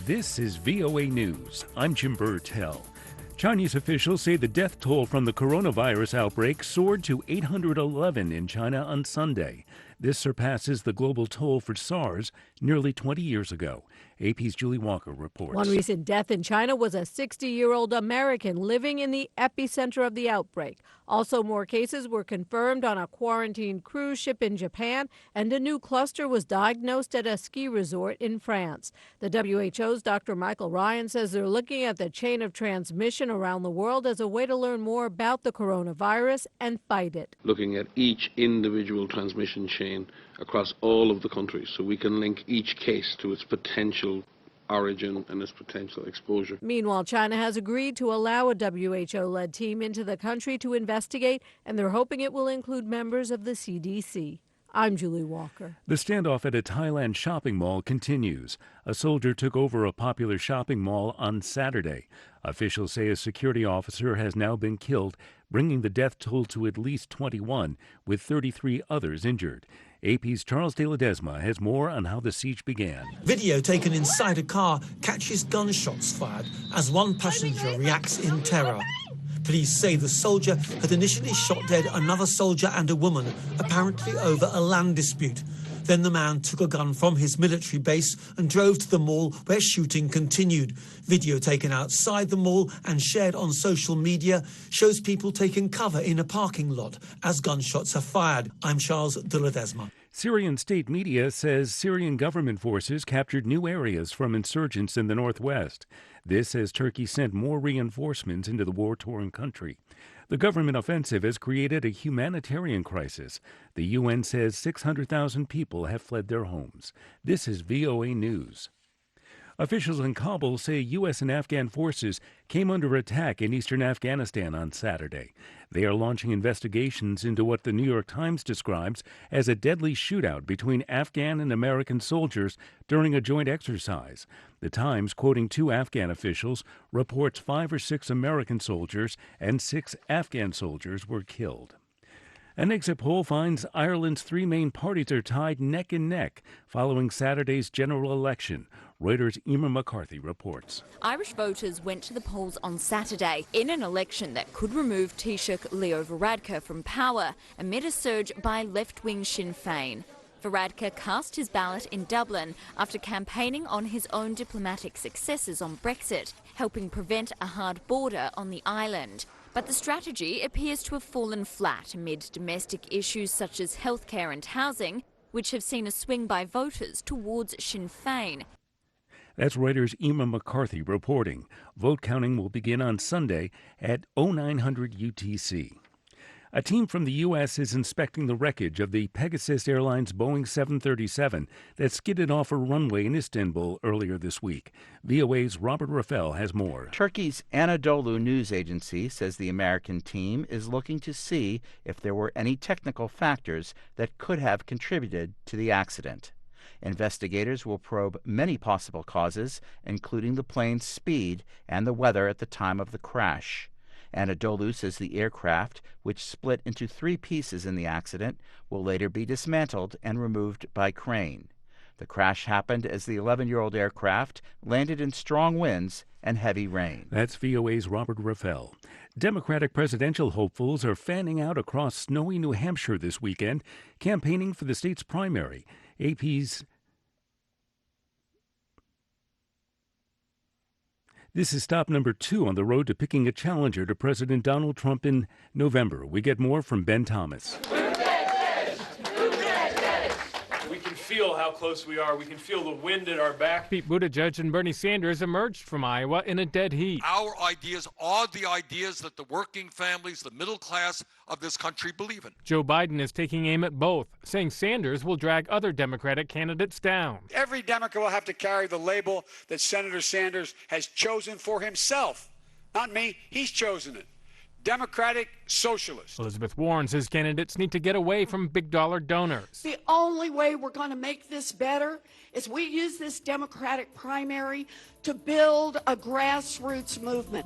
This is VOA News. I'm Jim Burtell. Chinese officials say the death toll from the coronavirus outbreak soared to 811 in China on Sunday. This surpasses the global toll for SARS nearly 20 years ago. AP's Julie Walker reports. One recent death in China was a 60-year-old American living in the epicenter of the outbreak. Also, more cases were confirmed on a quarantined cruise ship in Japan, and a new cluster was diagnosed at a ski resort in France. The WHO's Dr. Michael Ryan says they're looking at the chain of transmission around the world as a way to learn more about the coronavirus and fight it. Looking at each individual transmission chain across all of the countries so we can link each case to its potential origin and its potential exposure. Meanwhile, China has agreed to allow a WHO-led team into the country to investigate, and they're hoping it will include members of the CDC. I'm Julie Walker. The standoff at a Thailand shopping mall continues. A soldier took over a popular shopping mall on Saturday. Officials say a security officer has now been killed, bringing the death toll to at least 21, with 33 others injured. AP's Charles de Ledesma has more on how the siege began. Video taken inside a car catches gunshots fired as one passenger reacts in terror. Police say the soldier had initially shot dead another soldier and a woman, apparently over a land dispute. Then the man took a gun from his military base and drove to the mall where shooting continued. Video taken outside the mall and shared on social media shows people taking cover in a parking lot as gunshots are fired. I'm Charles de Ledesma. Syrian state media says Syrian government forces captured new areas from insurgents in the northwest. This as Turkey sent more reinforcements into the war-torn country. The government offensive has created a humanitarian crisis. The UN says 600,000 people have fled their homes. This is VOA News. Officials in Kabul say U.S. and Afghan forces came under attack in eastern Afghanistan on Saturday. They are launching investigations into what the New York Times describes as a deadly shootout between Afghan and American soldiers during a joint exercise. The Times, quoting two Afghan officials, reports 5 or 6 American soldiers and 6 Afghan soldiers were killed. An exit poll finds Ireland's 3 main parties are tied neck and neck following Saturday's general election. Reuters' Emer McCarthy reports. Irish voters went to the polls on Saturday in an election that could remove Taoiseach Leo Varadkar from power amid a surge by left-wing Sinn Féin. Varadkar cast his ballot in Dublin after campaigning on his own diplomatic successes on Brexit, helping prevent a hard border on the island. But the strategy appears to have fallen flat amid domestic issues such as healthcare and housing, which have seen a swing by voters towards Sinn Féin. That's Reuters' Emer McCarthy reporting. Vote counting will begin on Sunday at 0900 UTC. A team from the U.S. is inspecting the wreckage of the Pegasus Airlines Boeing 737 that skidded off a runway in Istanbul earlier this week. VOA's Robert Raffel has more. Turkey's Anadolu news agency says the American team is looking to see if there were any technical factors that could have contributed to the accident. Investigators will probe many possible causes, including the plane's speed and the weather at the time of the crash. Anadolu says the aircraft, which split into 3 pieces in the accident, will later be dismantled and removed by crane. The crash happened as the 11-year-old aircraft landed in strong winds and heavy rain. That's VOA's Robert Raffel. Democratic presidential hopefuls are fanning out across snowy New Hampshire this weekend, campaigning for the state's primary. This is stop number 2 on the road to picking a challenger to President Donald Trump in November. We get more from Ben Thomas. We can feel how close we are. We can feel the wind at our back. Pete Buttigieg and Bernie Sanders emerged from Iowa in a dead heat. Our ideas are the ideas that the working families, the middle class of this country believe in. Joe Biden is taking aim at both, saying Sanders will drag other Democratic candidates down. Every Democrat will have to carry the label that Senator Sanders has chosen for himself. Not me, he's chosen it. Democratic Socialist. Elizabeth Warren says candidates need to get away from big-dollar donors. The only way we're going to make this better is we use this Democratic primary to build a grassroots movement.